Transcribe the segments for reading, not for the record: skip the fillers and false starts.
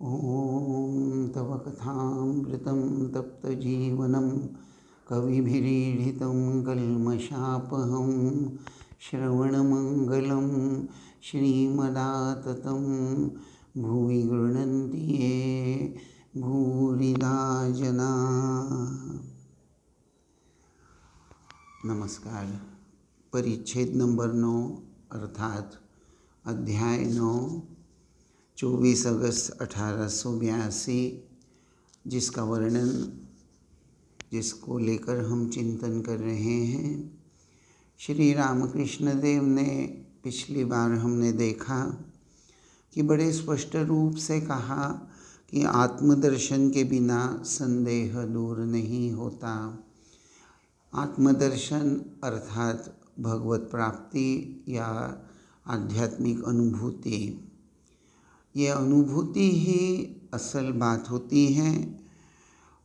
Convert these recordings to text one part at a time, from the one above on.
ॐ तव कथामृतं तप्तजीवनं कविभिरीडितं कल्मषापहं श्रवणमङ्गलं श्रीमदाततं भुवि गृह्णन्ति ये भूरिदा जना। नमस्कार। परिच्छेद नंबर 9 अर्थात अध्याय 9 24 अगस्त 1882 जिसका वर्णन जिसको लेकर हम चिंतन कर रहे हैं। श्री रामकृष्ण देव ने पिछली बार हमने देखा कि बड़े स्पष्ट रूप से कहा कि आत्मदर्शन के बिना संदेह दूर नहीं होता। आत्मदर्शन अर्थात भगवत प्राप्ति या आध्यात्मिक अनुभूति, ये अनुभूति ही असल बात होती है।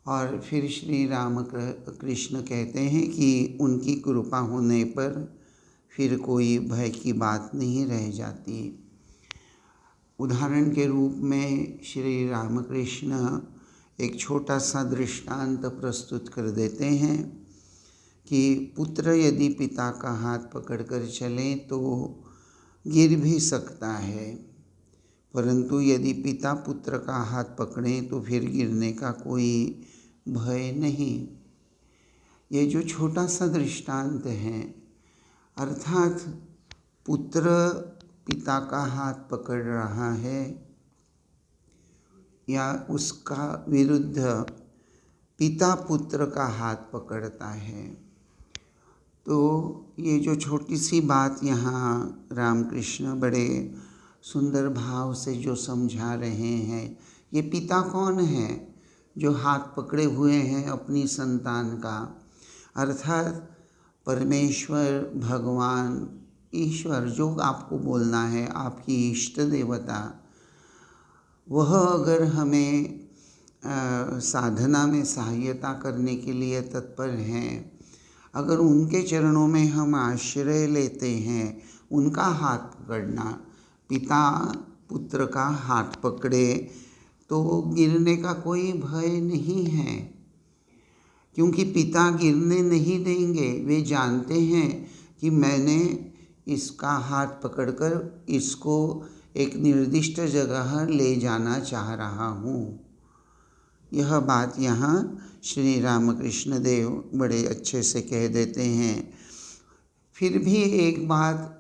और फिर श्री राम कृष्ण कहते हैं कि उनकी कृपा होने पर फिर कोई भय की बात नहीं रह जाती। उदाहरण के रूप में श्री रामकृष्ण एक छोटा सा दृष्टांत प्रस्तुत कर देते हैं कि पुत्र यदि पिता का हाथ पकड़कर चले तो गिर भी सकता है, परंतु यदि पिता पुत्र का हाथ पकड़ें तो फिर गिरने का कोई भय नहीं। ये जो छोटा सा दृष्टांत है, अर्थात पुत्र पिता का हाथ पकड़ रहा है या उसका विरुद्ध पिता पुत्र का हाथ पकड़ता है, तो ये जो छोटी सी बात यहाँ रामकृष्ण बड़े सुंदर भाव से जो समझा रहे हैं। ये पिता कौन है जो हाथ पकड़े हुए हैं अपनी संतान का, अर्थात परमेश्वर, भगवान, ईश्वर, जो आपको बोलना है, आपकी इष्ट देवता, वह अगर हमें साधना में सहायता करने के लिए तत्पर हैं, अगर उनके चरणों में हम आश्रय लेते हैं, उनका हाथ पकड़ना, पिता पुत्र का हाथ पकड़े तो गिरने का कोई भय नहीं है, क्योंकि पिता गिरने नहीं देंगे। वे जानते हैं कि मैंने इसका हाथ पकड़कर इसको एक निर्दिष्ट जगह ले जाना चाह रहा हूँ। यह बात यहाँ श्री रामकृष्ण देव बड़े अच्छे से कह देते हैं। फिर भी एक बात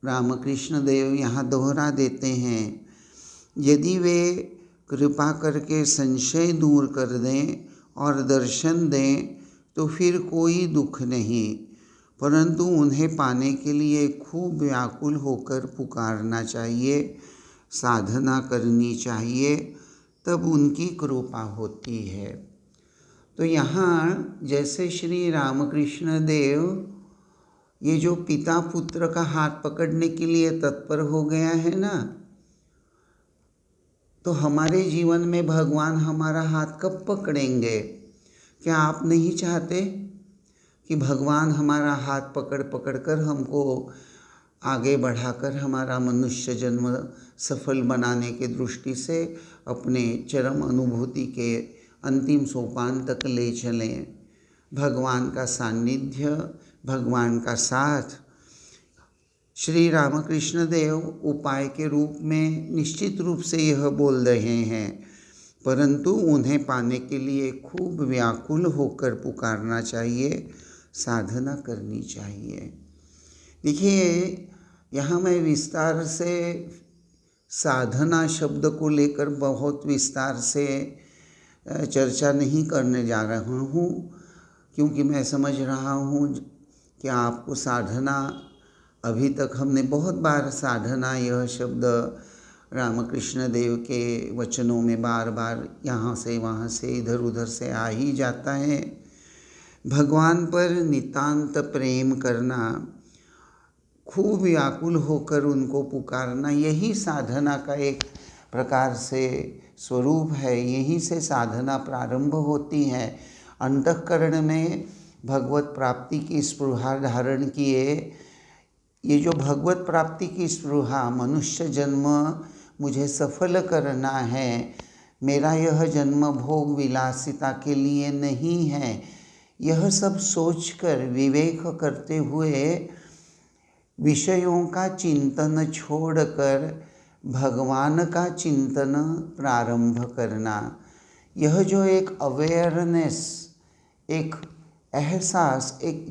रामकृष्ण देव यहाँ दोहरा देते हैं, यदि वे कृपा करके संशय दूर कर दें और दर्शन दें तो फिर कोई दुख नहीं, परंतु उन्हें पाने के लिए खूब व्याकुल होकर पुकारना चाहिए, साधना करनी चाहिए, तब उनकी कृपा होती है। तो यहाँ जैसे श्री रामकृष्ण देव ये जो पिता पुत्र का हाथ पकड़ने के लिए तत्पर हो गया है ना, तो हमारे जीवन में भगवान हमारा हाथ कब पकड़ेंगे? क्या आप नहीं चाहते कि भगवान हमारा हाथ पकड़ पकड़ कर हमको आगे बढ़ाकर हमारा मनुष्य जन्म सफल बनाने के दृष्टि से अपने चरम अनुभूति के अंतिम सोपान तक ले चलें? भगवान का सानिध्य, भगवान का साथ श्री रामकृष्ण देव उपाय के रूप में निश्चित रूप से यह बोल रहे हैं, परंतु उन्हें पाने के लिए खूब व्याकुल होकर पुकारना चाहिए, साधना करनी चाहिए। देखिए, यहाँ मैं विस्तार से साधना शब्द को लेकर बहुत विस्तार से चर्चा नहीं करने जा रहा हूँ, क्योंकि मैं समझ रहा हूँ कि आपको साधना, अभी तक हमने बहुत बार साधना यह शब्द रामकृष्ण देव के वचनों में बार बार यहाँ से वहाँ से इधर उधर से आ ही जाता है। भगवान पर नितांत प्रेम करना, खूब व्याकुल होकर उनको पुकारना, यही साधना का एक प्रकार से स्वरूप है। यहीं से साधना प्रारंभ होती है। अंतःकरण में भगवत प्राप्ति की स्पृहा धारण किए। ये जो भगवत प्राप्ति की स्पृहा, मनुष्य जन्म मुझे सफल करना है, मेरा यह जन्म भोग विलासिता के लिए नहीं है, यह सब सोचकर विवेक करते हुए विषयों का चिंतन छोड़कर भगवान का चिंतन प्रारंभ करना। यह जो एक अवेयरनेस, एक एहसास, एक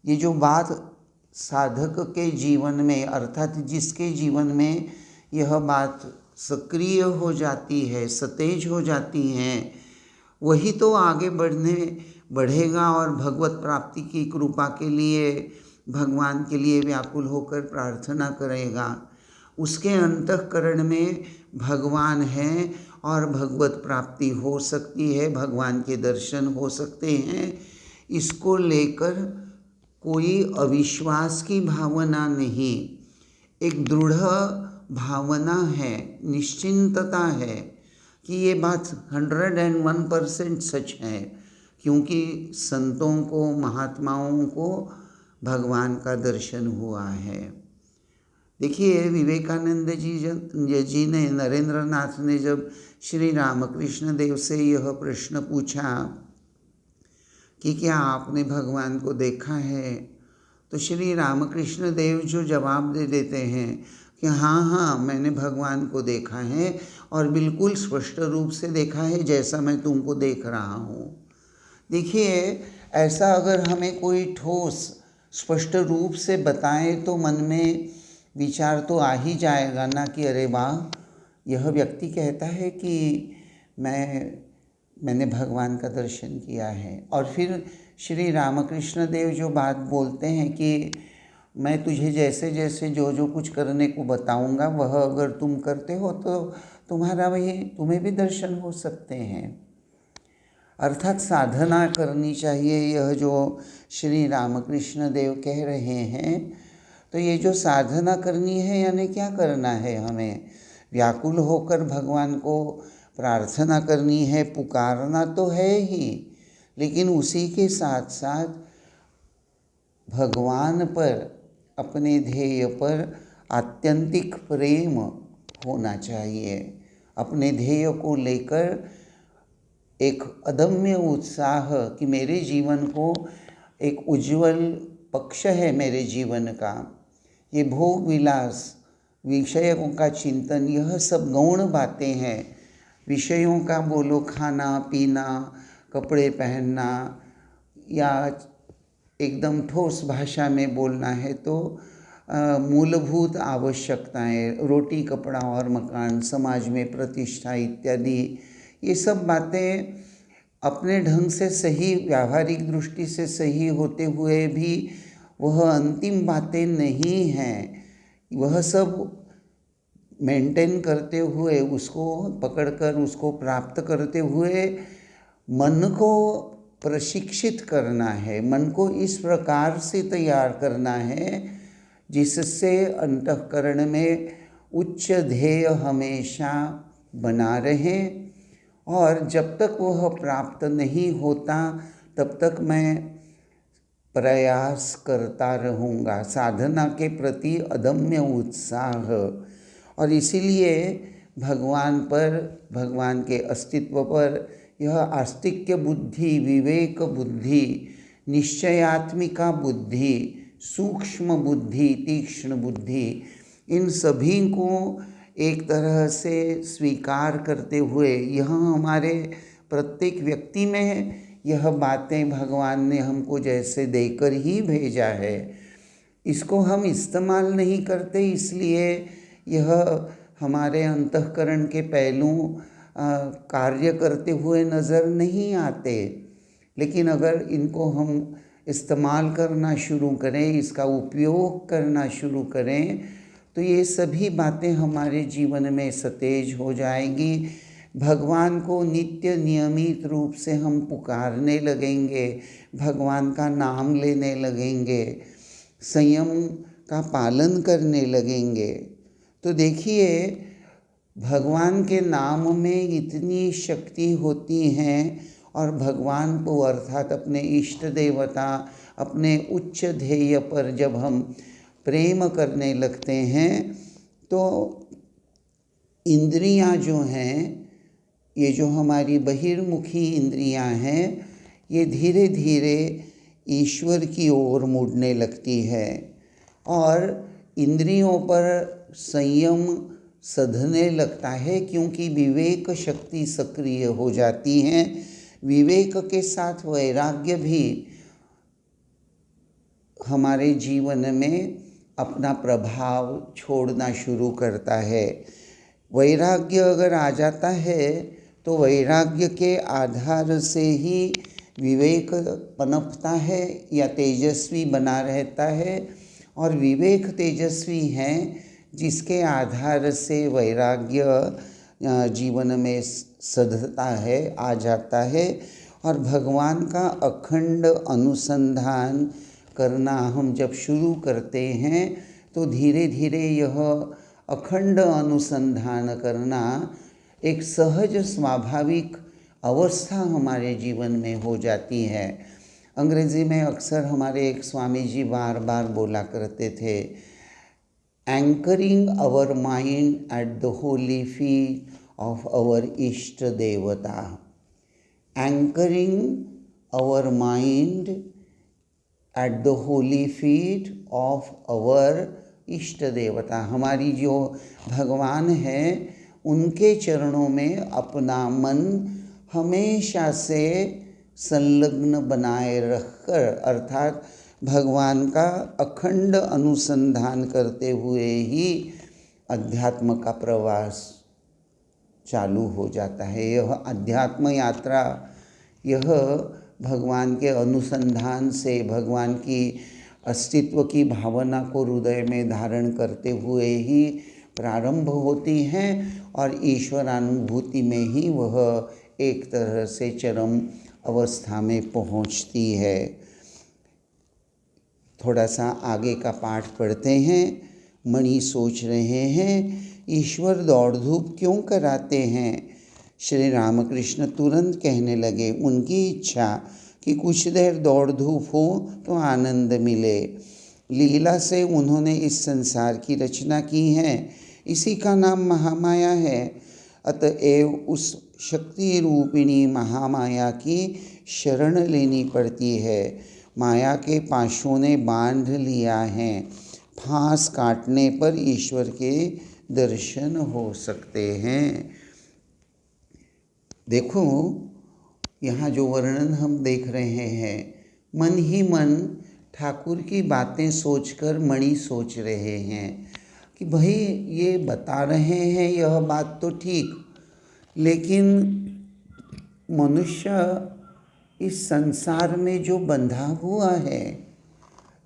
ये जो बात साधक के जीवन में, अर्थात जिसके जीवन में यह बात सक्रिय हो जाती है, सतेज हो जाती है, वही तो आगे बढ़ेगा और भगवत प्राप्ति की कृपा के लिए भगवान के लिए व्याकुल होकर प्रार्थना करेगा। उसके अंतःकरण में भगवान है और भगवत प्राप्ति हो सकती है, भगवान के दर्शन हो सकते हैं। इसको लेकर कोई अविश्वास की भावना नहीं, एक दृढ़ भावना है, निश्चिंतता है कि ये बात 101% सच है, क्योंकि संतों को, महात्माओं को भगवान का दर्शन हुआ है। देखिए, विवेकानंद जी ने, नरेंद्र नाथ ने जब श्री रामकृष्ण देव से यह प्रश्न पूछा कि क्या आपने भगवान को देखा है, तो श्री रामकृष्ण देव जो जवाब दे देते हैं कि हाँ, मैंने भगवान को देखा है और बिल्कुल स्पष्ट रूप से देखा है, जैसा मैं तुमको देख रहा हूँ। देखिए, ऐसा अगर हमें कोई ठोस स्पष्ट रूप से बताए तो मन में विचार तो आ ही जाएगा ना कि अरे वाह, यह व्यक्ति कहता है कि मैंने भगवान का दर्शन किया है। और फिर श्री रामकृष्ण देव जो बात बोलते हैं कि मैं तुझे जैसे जैसे जो कुछ करने को बताऊंगा वह अगर तुम करते हो तो तुम्हें भी दर्शन हो सकते हैं। अर्थात साधना करनी चाहिए, यह जो श्री रामकृष्ण देव कह रहे हैं। तो ये जो साधना करनी है, यानी क्या करना है, हमें व्याकुल होकर भगवान को प्रार्थना करनी है, पुकारना तो है ही, लेकिन उसी के साथ साथ भगवान पर, अपने ध्येय पर आत्यंतिक प्रेम होना चाहिए। अपने ध्येय को लेकर एक अदम्य उत्साह कि मेरे जीवन को एक उज्जवल पक्ष है मेरे जीवन का, ये भोग विलास, विषयों का चिंतन, यह सब गौण बातें हैं। विषयों का बोलो खाना पीना, कपड़े पहनना, या एकदम ठोस भाषा में बोलना है तो मूलभूत आवश्यकताएं, रोटी कपड़ा और मकान, समाज में प्रतिष्ठा इत्यादि, ये सब बातें अपने ढंग से सही, व्यावहारिक दृष्टि से सही होते हुए भी वह अंतिम बातें नहीं हैं। वह सब मेंटेन करते हुए, उसको पकड़कर, उसको प्राप्त करते हुए मन को प्रशिक्षित करना है, मन को इस प्रकार से तैयार करना है जिससे अंतःकरण में उच्च ध्येय हमेशा बना रहे। और जब तक वह प्राप्त नहीं होता तब तक मैं प्रयास करता रहूँगा, साधना के प्रति अदम्य उत्साह। और इसीलिए भगवान पर, भगवान के अस्तित्व पर यह आस्तिक्य बुद्धि, विवेक बुद्धि, निश्चयात्मिका बुद्धि, सूक्ष्म बुद्धि, तीक्ष्ण बुद्धि, इन सभी को एक तरह से स्वीकार करते हुए, यह हमारे प्रत्येक व्यक्ति में यह बातें भगवान ने हमको जैसे देकर ही भेजा है, इसको हम इस्तेमाल नहीं करते, इसलिए यह हमारे अंतःकरण के पहलू कार्य करते हुए नज़र नहीं आते। लेकिन अगर इनको हम इस्तेमाल करना शुरू करें, इसका उपयोग करना शुरू करें, तो ये सभी बातें हमारे जीवन में सतेज हो जाएंगी। भगवान को नित्य नियमित रूप से हम पुकारने लगेंगे, भगवान का नाम लेने लगेंगे, संयम का पालन करने लगेंगे। तो देखिए, भगवान के नाम में इतनी शक्ति होती है, और भगवान को अर्थात अपने इष्ट देवता, अपने उच्च ध्येय पर जब हम प्रेम करने लगते हैं तो इंद्रियां जो हैं, ये जो हमारी बहिर्मुखी इंद्रियां हैं, ये धीरे धीरे ईश्वर की ओर मुड़ने लगती है और इंद्रियों पर संयम सधने लगता है, क्योंकि विवेक शक्ति सक्रिय हो जाती है। विवेक के साथ वैराग्य भी हमारे जीवन में अपना प्रभाव छोड़ना शुरू करता है। वैराग्य अगर आ जाता है तो वैराग्य के आधार से ही विवेक पनपता है या तेजस्वी बना रहता है, और विवेक तेजस्वी है जिसके आधार से वैराग्य जीवन में सधता है, आ जाता है। और भगवान का अखंड अनुसंधान करना हम जब शुरू करते हैं तो धीरे धीरे यह अखंड अनुसंधान करना एक सहज स्वाभाविक अवस्था हमारे जीवन में हो जाती है। अंग्रेजी में अक्सर हमारे एक स्वामी जी बार बार बोला करते थे, anchoring our mind at the holy feet of our ishta devata. Anchoring our mind at the holy feet of our ishta devata. हमारी जो भगवान है उनके चरणों में अपना मन हमेशा से संलग्न बनाए रखकर, अर्थात भगवान का अखंड अनुसंधान करते हुए ही अध्यात्म का प्रवास चालू हो जाता है। यह अध्यात्म यात्रा, यह भगवान के अनुसंधान से, भगवान की अस्तित्व की भावना को हृदय में धारण करते हुए ही प्रारंभ होती हैं और ईश्वरानुभूति में ही वह एक तरह से चरम अवस्था में पहुंचती है। थोड़ा सा आगे का पाठ पढ़ते हैं। मणि सोच रहे हैं, ईश्वर दौड़ धूप क्यों कराते हैं? श्री रामकृष्ण तुरंत कहने लगे, उनकी इच्छा कि कुछ देर दौड़ धूप हो तो आनंद मिले। लीला से उन्होंने इस संसार की रचना की है, इसी का नाम महामाया है। अतएव उस शक्ति रूपिणी महामाया की शरण लेनी पड़ती है। माया के पाशों ने बांध लिया है, फांस काटने पर ईश्वर के दर्शन हो सकते हैं। देखो, यहाँ जो वर्णन हम देख रहे हैं, मन ही मन ठाकुर की बातें सोचकर मणि सोच रहे हैं कि भाई ये बता रहे हैं यह बात तो ठीक, लेकिन मनुष्य इस संसार में जो बंधा हुआ है,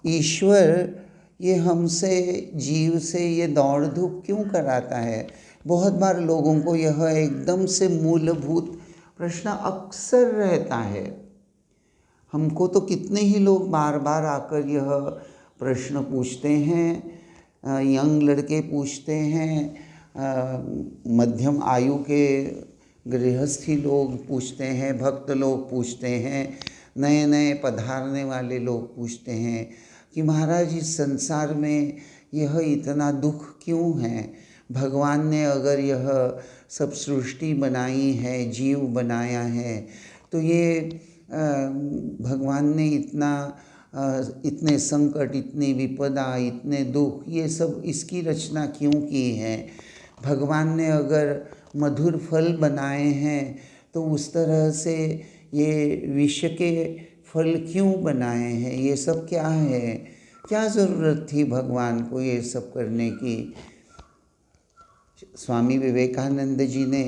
ईश्वर ये हमसे, जीव से ये दौड़ धूप क्यों कराता है? बहुत बार लोगों को यह एकदम से मूलभूत प्रश्न अक्सर रहता है। हमको तो कितने ही लोग बार बार आकर यह प्रश्न पूछते हैं। यंग लड़के पूछते हैं, मध्यम आयु के गृहस्थी लोग पूछते हैं, भक्त लोग पूछते हैं, नए नए पधारने वाले लोग पूछते हैं कि महाराज इस संसार में यह इतना दुख क्यों है? भगवान ने अगर यह सब सृष्टि बनाई है, जीव बनाया है, तो ये भगवान ने इतने संकट, इतनी विपदा, इतने दुख, ये सब इसकी रचना क्यों की है? भगवान ने अगर मधुर फल बनाए हैं तो उस तरह से ये विष के फल क्यों बनाए हैं? ये सब क्या है? क्या ज़रूरत थी भगवान को ये सब करने की? स्वामी विवेकानंद जी ने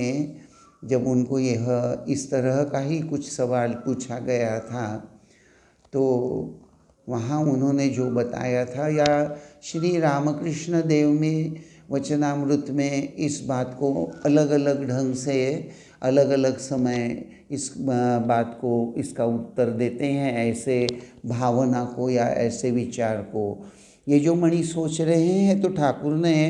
जब उनको यह इस तरह का ही कुछ सवाल पूछा गया था, तो वहाँ उन्होंने जो बताया था, या श्री रामकृष्ण देव में वचनामृत में इस बात को अलग अलग ढंग से अलग अलग समय इस बात को, इसका उत्तर देते हैं, ऐसे भावना को या ऐसे विचार को। ये जो मणि सोच रहे हैं, तो ठाकुर ने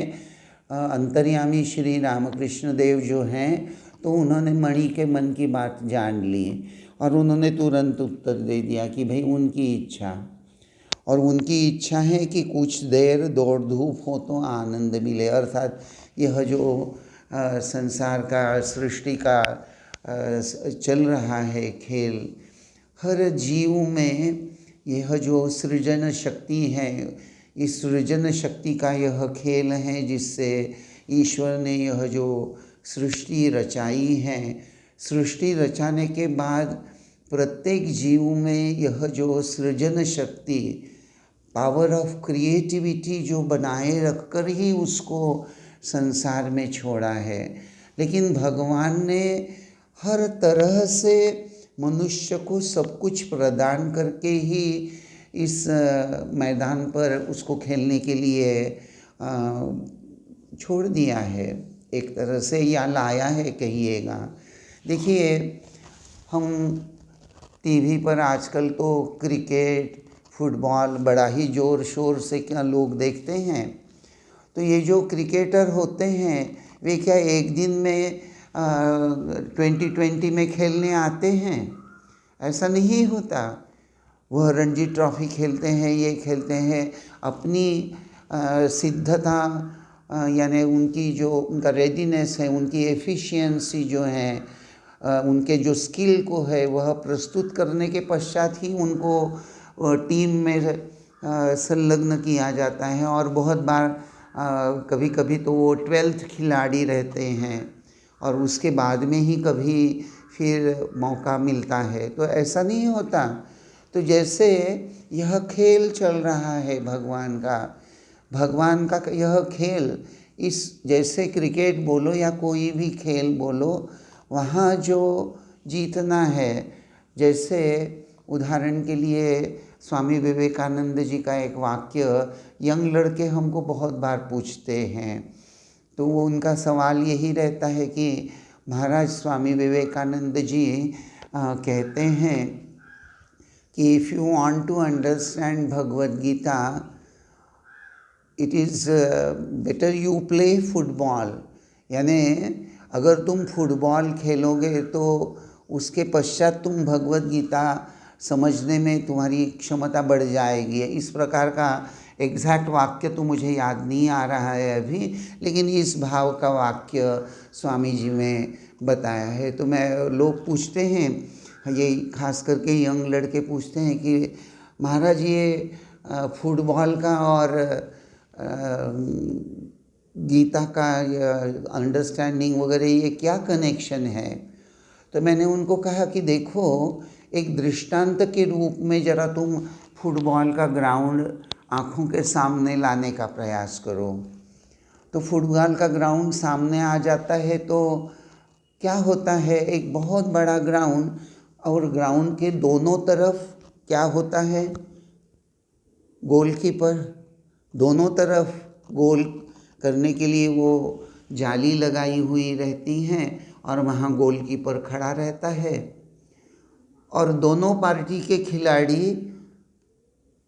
अंतर्यामी श्री रामकृष्ण देव जो हैं, तो उन्होंने मणि के मन की बात जान ली और उन्होंने तुरंत उत्तर दे दिया कि भाई उनकी इच्छा, और उनकी इच्छा है कि कुछ देर दौड़ धूप हो तो आनंद मिले। अर्थात यह जो संसार का, सृष्टि का चल रहा है खेल। हर जीव में यह जो सृजन शक्ति है, इस सृजन शक्ति का यह खेल है जिससे ईश्वर ने यह जो सृष्टि रचाई है। सृष्टि रचाने के बाद प्रत्येक जीव में यह जो सृजन शक्ति, पावर ऑफ क्रिएटिविटी जो बनाए रखकर ही उसको संसार में छोड़ा है। लेकिन भगवान ने हर तरह से मनुष्य को सब कुछ प्रदान करके ही इस मैदान पर उसको खेलने के लिए छोड़ दिया है एक तरह से, या लाया है कहिएगा। देखिए, हम टीवी पर आजकल तो क्रिकेट, फुटबॉल बड़ा ही ज़ोर शोर से क्या लोग देखते हैं। तो ये जो क्रिकेटर होते हैं वे क्या एक दिन में 2020 में खेलने आते हैं? ऐसा नहीं होता। वह रणजी ट्रॉफी खेलते हैं, ये खेलते हैं, अपनी सिद्धता यानी उनकी जो उनका रेडीनेस है, उनकी एफिशिएंसी जो है, उनके जो स्किल को है वह प्रस्तुत करने के पश्चात ही उनको टीम में संलग्न किया जाता है। और बहुत बार कभी कभी तो वो 12th खिलाड़ी रहते हैं और उसके बाद में ही कभी फिर मौका मिलता है। तो ऐसा नहीं होता। तो जैसे यह खेल चल रहा है भगवान का यह खेल, इस जैसे क्रिकेट बोलो या कोई भी खेल बोलो, वहाँ जो जीतना है, जैसे उदाहरण के लिए स्वामी विवेकानंद जी का एक वाक्य यंग लड़के हमको बहुत बार पूछते हैं, तो वो उनका सवाल यही रहता है कि महाराज स्वामी विवेकानंद जी कहते हैं कि if you want to understand Bhagavad Gita, it is better you play football. यानी अगर तुम फुटबॉल खेलोगे तो उसके पश्चात तुम भगवद गीता समझने में तुम्हारी क्षमता बढ़ जाएगी। इस प्रकार का एग्जैक्ट वाक्य तो मुझे याद नहीं आ रहा है अभी, लेकिन इस भाव का वाक्य स्वामी जी ने बताया है। तो लोग पूछते हैं, ये खास करके यंग लड़के पूछते हैं कि महाराज ये फुटबॉल का और गीता का अंडरस्टैंडिंग वगैरह ये क्या कनेक्शन है? तो मैंने उनको कहा कि देखो, एक दृष्टांत के रूप में ज़रा तुम फुटबॉल का ग्राउंड आँखों के सामने लाने का प्रयास करो। तो फुटबॉल का ग्राउंड सामने आ जाता है तो क्या होता है, एक बहुत बड़ा ग्राउंड, और ग्राउंड के दोनों तरफ क्या होता है, गोलकीपर। दोनों तरफ गोल करने के लिए वो जाली लगाई हुई रहती हैं और वहाँ गोलकीपर खड़ा रहता है, और दोनों पार्टी के खिलाड़ी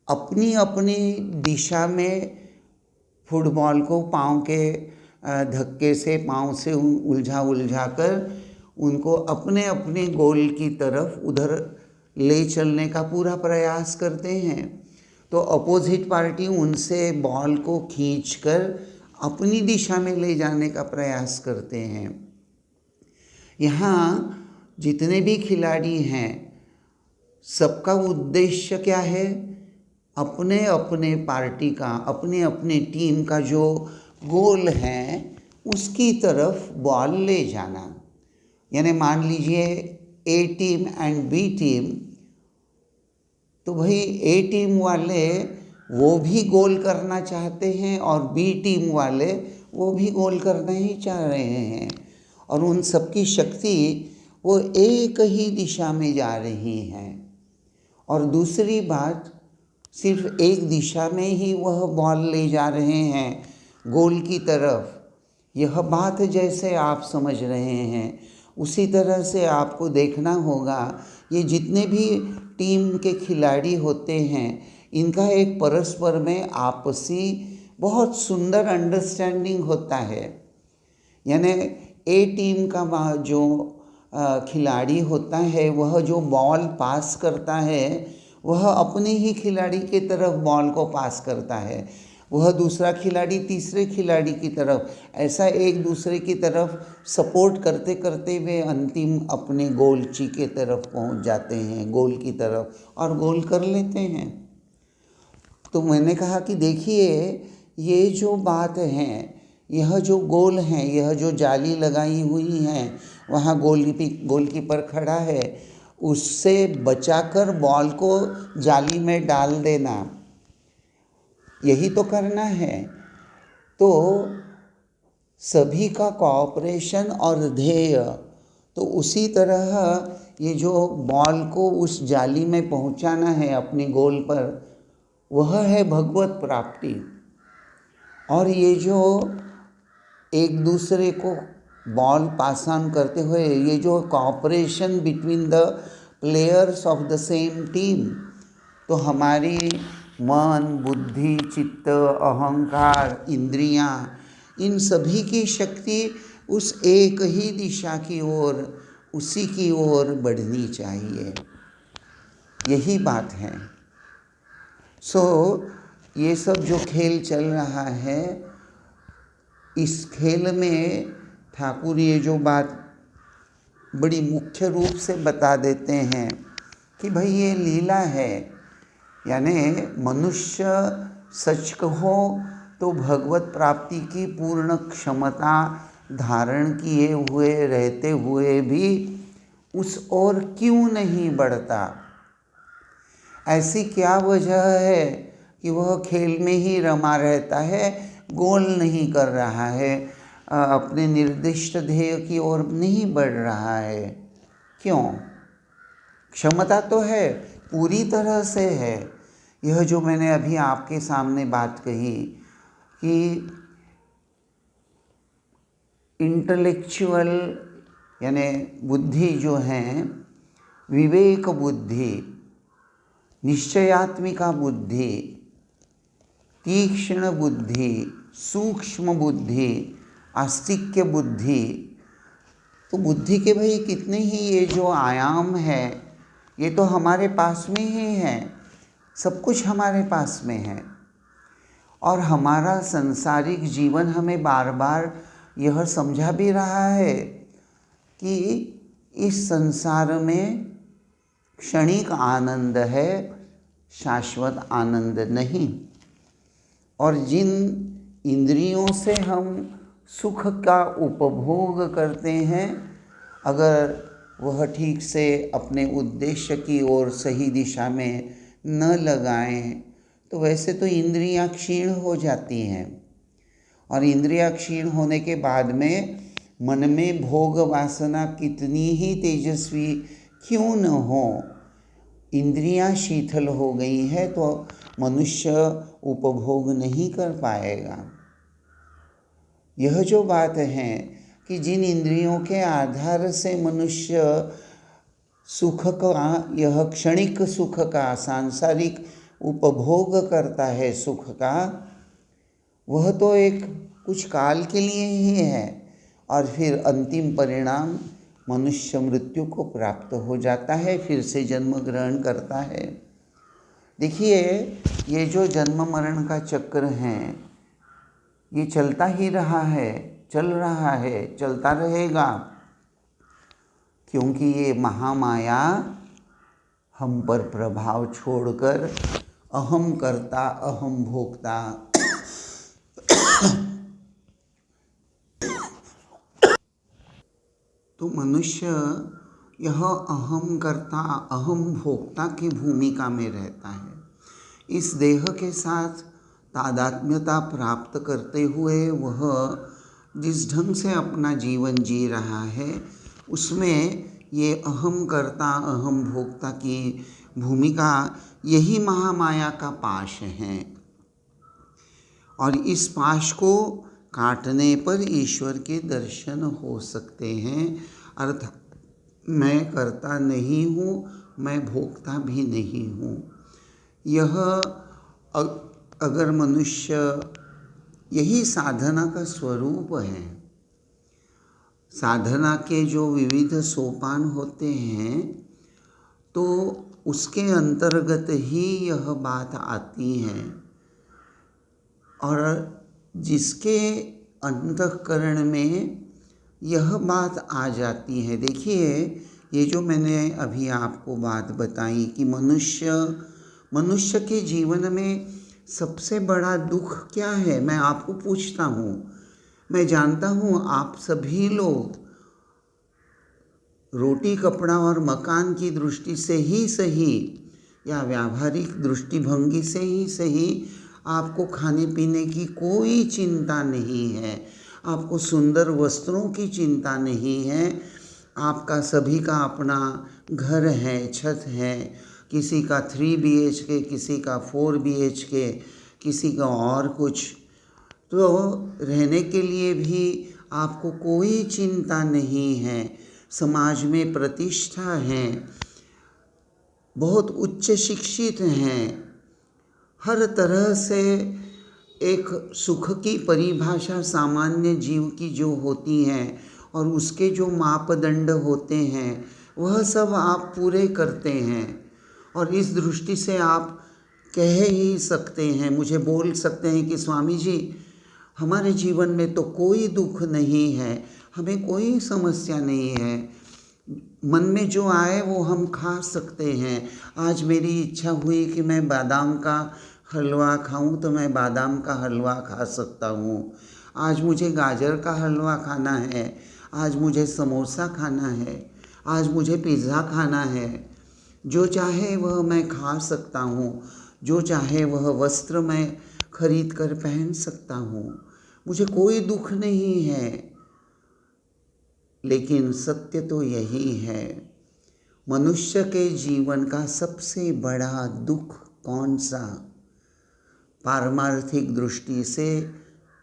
अपनी अपनी दिशा में फुटबॉल को पाँव के धक्के से, पाँव से उलझा कर उनको अपने अपने गोल की तरफ उधर ले चलने का पूरा प्रयास करते हैं। तो अपोजिट पार्टी उनसे बॉल को खींचकर अपनी दिशा में ले जाने का प्रयास करते हैं। यहाँ जितने भी खिलाड़ी हैं सबका उद्देश्य क्या है? अपने अपने पार्टी का, अपने अपने टीम का जो गोल है उसकी तरफ बॉल ले जाना। यानी मान लीजिए ए टीम एंड बी टीम, तो भाई ए टीम वाले वो भी गोल करना चाहते हैं और बी टीम वाले वो भी गोल करना ही चाह रहे हैं, और उन सबकी शक्ति वो एक ही दिशा में जा रही है। और दूसरी बात, सिर्फ एक दिशा में ही वह बॉल ले जा रहे हैं गोल की तरफ। यह बात जैसे आप समझ रहे हैं उसी तरह से आपको देखना होगा, ये जितने भी टीम के खिलाड़ी होते हैं इनका एक परस्पर में आपसी बहुत सुंदर अंडरस्टैंडिंग होता है। यानी ए टीम का जो खिलाड़ी होता है वह जो बॉल पास करता है वह अपने ही खिलाड़ी के तरफ बॉल को पास करता है। वह दूसरा खिलाड़ी तीसरे खिलाड़ी की तरफ, ऐसा एक दूसरे की तरफ सपोर्ट करते करते वे अंतिम अपने गोल ची के तरफ पहुंच जाते हैं, गोल की तरफ, और गोल कर लेते हैं। तो मैंने कहा कि देखिए, ये जो बात है, यह जो गोल हैं, यह जो जाली लगाई हुई हैं, वहाँ गोलकीपर खड़ा है, उससे बचाकर बॉल को जाली में डाल देना, यही तो करना है। तो सभी का कोऑपरेशन और ध्येय, तो उसी तरह ये जो बॉल को उस जाली में पहुंचाना है अपने गोल पर, वह है भगवत प्राप्ति। और ये जो एक दूसरे को बॉल पास ऑन करते हुए ये जो cooperation between the players of the same team, तो हमारी मन, बुद्धि, चित्त, अहंकार, इंद्रियां, इन सभी की शक्ति उस एक ही दिशा की ओर, उसी की ओर बढ़नी चाहिए, यही बात है। ये सब जो खेल चल रहा है, इस खेल में ठाकुर ये जो बात बड़ी मुख्य रूप से बता देते हैं कि भाई ये लीला है, यानी मनुष्य सच कहो तो भगवत प्राप्ति की पूर्ण क्षमता धारण किए हुए रहते हुए भी उस ओर क्यों नहीं बढ़ता? ऐसी क्या वजह है कि वह खेल में ही रमा रहता है, गोल नहीं कर रहा है, अपने निर्दिष्ट ध्येय की ओर नहीं बढ़ रहा है? क्यों? क्षमता तो है, पूरी तरह से है। यह जो मैंने अभी आपके सामने बात कही कि इंटेलेक्चुअल यानी बुद्धि जो है, विवेक बुद्धि, निश्चयात्मिका बुद्धि, तीक्ष्ण बुद्धि, सूक्ष्म बुद्धि, आस्तिक्य बुद्धि, तो बुद्धि के भाई कितने ही ये जो आयाम है, ये तो हमारे पास में ही है, सब कुछ हमारे पास में है। और हमारा सांसारिक जीवन हमें बार बार यह समझा भी रहा है कि इस संसार में क्षणिक आनंद है, शाश्वत आनंद नहीं। और जिन इंद्रियों से हम सुख का उपभोग करते हैं, अगर वह ठीक से अपने उद्देश्य की ओर सही दिशा में न लगाएं, तो वैसे तो इंद्रियां क्षीण हो जाती हैं। और इंद्रियां क्षीण होने के बाद में मन में भोग वासना कितनी ही तेजस्वी क्यों न हो, इंद्रियां शीतल हो गई है तो मनुष्य उपभोग नहीं कर पाएगा। यह जो बात है कि जिन इंद्रियों के आधार से मनुष्य सुख का, यह क्षणिक सुख का, सांसारिक उपभोग करता है सुख का, वह तो एक कुछ काल के लिए ही है, और फिर अंतिम परिणाम मनुष्य मृत्यु को प्राप्त हो जाता है, फिर से जन्म ग्रहण करता है। देखिए, ये जो जन्म मरण का चक्र है, ये चलता ही रहा है, चल रहा है, चलता रहेगा, क्योंकि ये महामाया हम पर प्रभाव छोड़कर अहम कर्ता, अहम भोक्ता, तो मनुष्य यह अहम कर्ता, अहम भोक्ता की भूमिका में रहता है। इस देह के साथ तादात्म्यता प्राप्त करते हुए वह जिस ढंग से अपना जीवन जी रहा है, उसमें ये अहम कर्ता, अहम भोक्ता की भूमिका, यही महामाया का पाश है। और इस पाश को काटने पर ईश्वर के दर्शन हो सकते हैं। अर्थात मैं कर्ता नहीं हूँ, मैं भोक्ता भी नहीं हूँ। यह अगर मनुष्य, यही साधना का स्वरूप है। साधना के जो विविध सोपान होते हैं, तो उसके अंतर्गत ही यह बात आती है। और जिसके अंतःकरण में यह बात आ जाती है। देखिए, ये जो मैंने अभी आपको बात बताई कि मनुष्य के जीवन में सबसे बड़ा दुख क्या है, मैं आपको पूछता हूँ। मैं जानता हूँ आप सभी लोग रोटी कपड़ा और मकान की दृष्टि से ही सही या व्यावहारिक दृष्टिभंगी से ही सही, आपको खाने पीने की कोई चिंता नहीं है, आपको सुंदर वस्त्रों की चिंता नहीं है, आपका सभी का अपना घर है, छत है, किसी का 3 BHK, किसी का 4 BHK, किसी का और कुछ। तो रहने के लिए भी आपको कोई चिंता नहीं है, समाज में प्रतिष्ठा है, बहुत उच्च शिक्षित हैं, हर तरह से एक सुख की परिभाषा सामान्य जीव की जो होती है और उसके जो मापदंड होते हैं वह सब आप पूरे करते हैं। और इस दृष्टि से आप कह ही सकते हैं, मुझे बोल सकते हैं कि स्वामी जी, हमारे जीवन में तो कोई दुख नहीं है, हमें कोई समस्या नहीं है, मन में जो आए वो हम खा सकते हैं। आज मेरी इच्छा हुई कि मैं बादाम का हलवा खाऊं तो मैं बादाम का हलवा खा सकता हूँ। आज मुझे गाजर का हलवा खाना है, आज मुझे समोसा खाना है, आज मुझे पिज़्ज़ा खाना है। जो चाहे वह मैं खा सकता हूँ, जो चाहे वह वस्त्र मैं खरीद कर पहन सकता हूँ, मुझे कोई दुख नहीं है। लेकिन सत्य तो यही है, मनुष्य के जीवन का सबसे बड़ा दुख कौन सा? पारमार्थिक दृष्टि से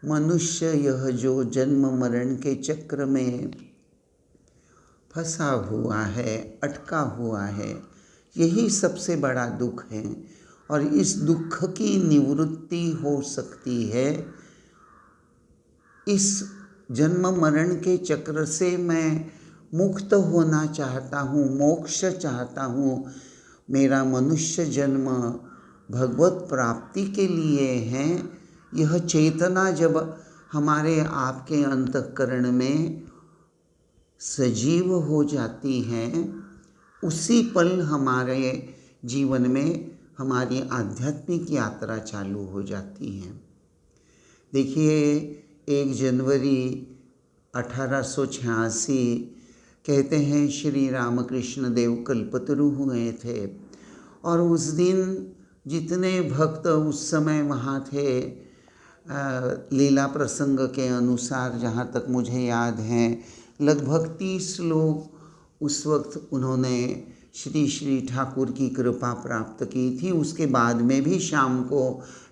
मनुष्य यह जो जन्म मरण के चक्र में फंसा हुआ है, अटका हुआ है, यही सबसे बड़ा दुख है। और इस दुख की निवृत्ति हो सकती है, इस जन्म मरण के चक्र से मैं मुक्त होना चाहता हूँ, मोक्ष चाहता हूँ, मेरा मनुष्य जन्म भगवत प्राप्ति के लिए है। यह चेतना जब हमारे आपके अंतःकरण में सजीव हो जाती है, उसी पल हमारे जीवन में हमारी आध्यात्मिक यात्रा चालू हो जाती है। देखिए, 1 जनवरी 1886 कहते हैं श्री रामकृष्ण देव कल्पतरु हुए थे। और उस दिन जितने भक्त उस समय वहाँ थे, लीला प्रसंग के अनुसार जहाँ तक मुझे याद है, लगभग 30 लोग उस वक्त उन्होंने श्री श्री ठाकुर की कृपा प्राप्त की थी। उसके बाद में भी शाम को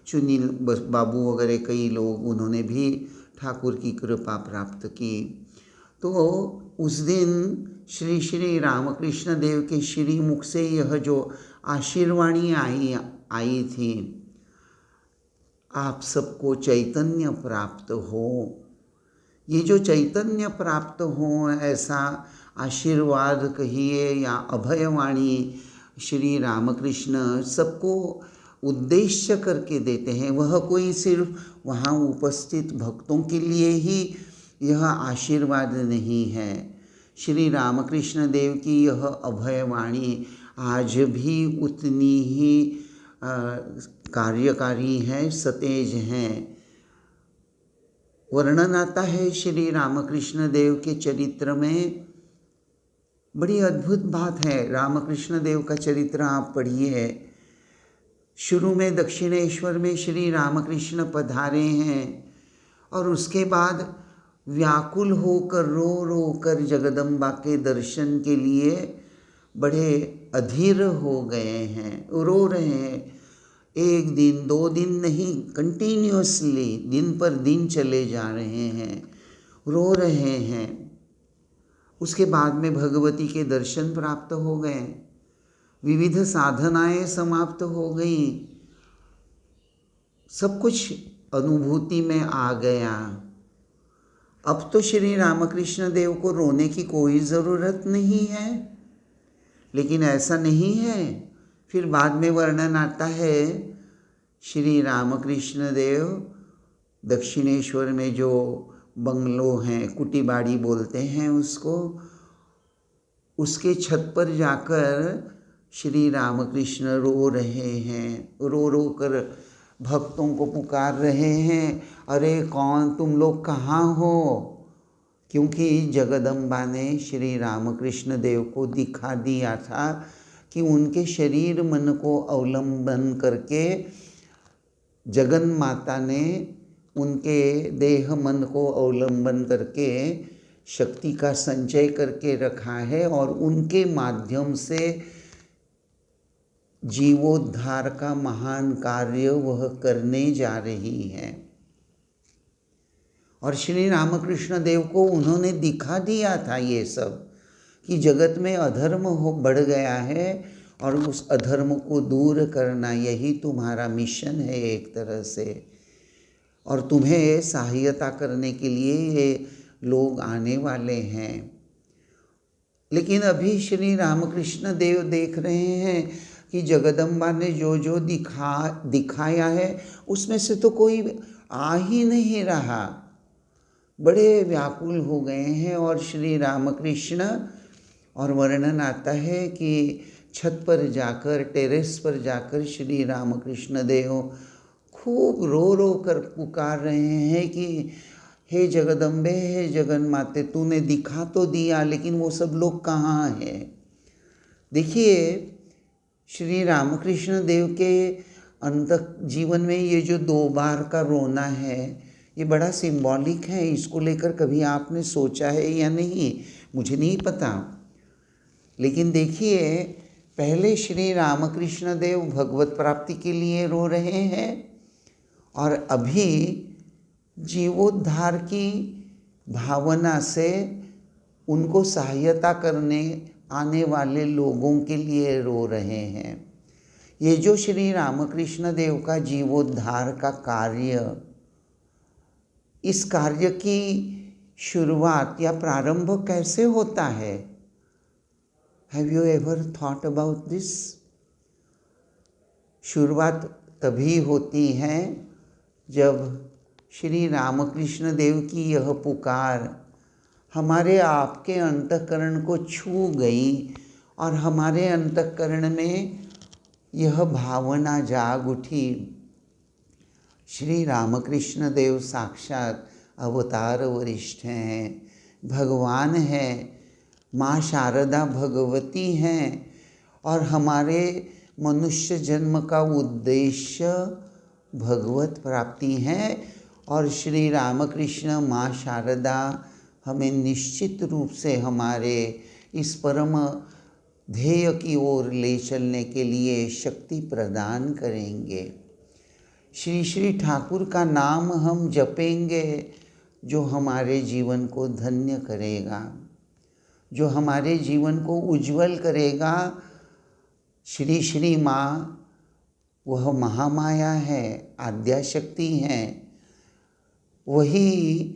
चुनील बाबू वगैरह कई लोग उन्होंने भी ठाकुर की कृपा प्राप्त की। तो उस दिन श्री श्री रामकृष्ण देव के श्री मुख से यह जो आशीर्वाणी आई थी, आप सबको चैतन्य प्राप्त हो। ये जो चैतन्य प्राप्त हो ऐसा आशीर्वाद कहिए या अभयवाणी श्री रामकृष्ण सबको उद्देश्य करके देते हैं। वह कोई सिर्फ वहाँ उपस्थित भक्तों के लिए ही यह आशीर्वाद नहीं है। श्री रामकृष्ण देव की यह अभयवाणी आज भी उतनी ही कार्यकारी है, सतेज हैं। वर्णन आता है श्री रामकृष्ण देव के चरित्र में, बड़ी अद्भुत बात है। रामकृष्ण देव का चरित्र आप पढ़िए। शुरू में दक्षिणेश्वर में श्री रामकृष्ण पधारे हैं और उसके बाद व्याकुल होकर रो रो कर जगदम्बा के दर्शन के लिए बड़े अधीर हो गए हैं, रो रहे हैं। 1 दिन 2 दिन नहीं, कंटिन्यूअसली दिन पर दिन चले जा रहे हैं, रो रहे हैं। उसके बाद में भगवती के दर्शन प्राप्त हो गए, विविध साधनाएं समाप्त हो गई, सब कुछ अनुभूति में आ गया। अब तो श्री रामकृष्ण देव को रोने की कोई ज़रूरत नहीं है। लेकिन ऐसा नहीं है। फिर बाद में वर्णन आता है, श्री रामकृष्ण देव दक्षिणेश्वर में जो बंगलो हैं, कुटीबाड़ी बोलते हैं उसको, उसके छत पर जाकर श्री रामकृष्ण रो रहे हैं, रो रो कर भक्तों को पुकार रहे हैं, अरे कौन तुम लोग कहाँ हो? क्योंकि जगदम्बा ने श्री रामकृष्ण देव को दिखा दिया था कि उनके शरीर मन को अवलंबन करके जगन माता ने उनके देह मन को अवलंबन करके शक्ति का संचय करके रखा है और उनके माध्यम से जीवोद्धार का महान कार्य वह करने जा रही है। और श्री रामकृष्ण देव को उन्होंने दिखा दिया था ये सब कि जगत में अधर्म बढ़ गया है और उस अधर्म को दूर करना यही तुम्हारा मिशन है एक तरह से, और तुम्हें सहायता करने के लिए ये लोग आने वाले हैं। लेकिन अभी श्री रामकृष्ण देव देख रहे हैं कि जगदम्बा ने जो जो दिखाया है उसमें से तो कोई आ ही नहीं रहा। बड़े व्याकुल हो गए हैं और श्री रामकृष्ण, और वर्णन आता है कि छत पर जाकर, टेरेस पर जाकर श्री रामकृष्ण देव खूब रो रो कर पुकार रहे हैं कि हे जगदम्बे, हे जगन माते, तूने दिखा तो दिया लेकिन वो सब लोग कहाँ हैं? देखिए, श्री रामकृष्ण देव के अंत जीवन में ये जो 2 बार का रोना है ये बड़ा सिंबॉलिक है। इसको लेकर कभी आपने सोचा है या नहीं, मुझे नहीं पता। लेकिन देखिए, पहले श्री रामकृष्ण देव भगवत प्राप्ति के लिए रो रहे हैं और अभी जीवोद्धार की भावना से उनको सहायता करने आने वाले लोगों के लिए रो रहे हैं। ये जो श्री रामकृष्ण देव का जीवोद्धार का कार्य, इस कार्य की शुरुआत या प्रारंभ कैसे होता है? Have you ever thought about this? शुरुआत तभी होती है जब श्री रामकृष्ण देव की यह पुकार हमारे आपके अंतःकरण को छू गई और हमारे अंतःकरण में यह भावना जाग उठी, श्री रामकृष्ण देव साक्षात अवतार वरिष्ठ हैं, भगवान हैं, माँ शारदा भगवती हैं और हमारे मनुष्य जन्म का उद्देश्य भगवत प्राप्ति है। और श्री रामकृष्ण, माँ शारदा हमें निश्चित रूप से हमारे इस परम ध्येय की ओर ले चलने के लिए शक्ति प्रदान करेंगे। श्री श्री ठाकुर का नाम हम जपेंगे जो हमारे जीवन को धन्य करेगा, जो हमारे जीवन को उज्जवल करेगा। श्री श्री माँ वह महामाया है, आद्याशक्ति हैं, वही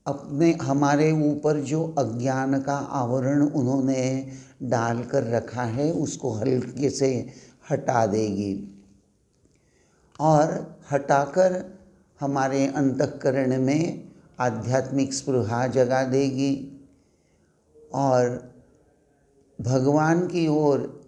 अपने हमारे ऊपर जो अज्ञान का आवरण उन्होंने डाल कर रखा है उसको हल्के से हटा देगी और हटाकर हमारे अंतःकरण में आध्यात्मिक स्पृहा जगा देगी और भगवान की ओर,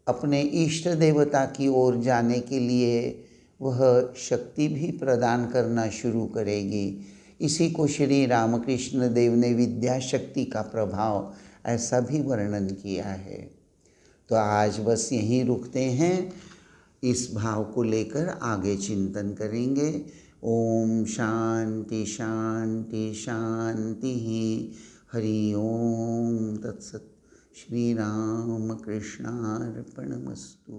अपने इष्ट देवता की ओर जाने के लिए वह शक्ति भी प्रदान करना शुरू करेगी। इसी को श्री रामकृष्ण देव ने विद्या शक्ति का प्रभाव ऐसा भी वर्णन किया है। तो आज बस यहीं रुकते हैं, इस भाव को लेकर आगे चिंतन करेंगे। ओम शांति शांति शांति। हरि ओम तत्सत। श्री राम कृष्णार्पणमस्तु।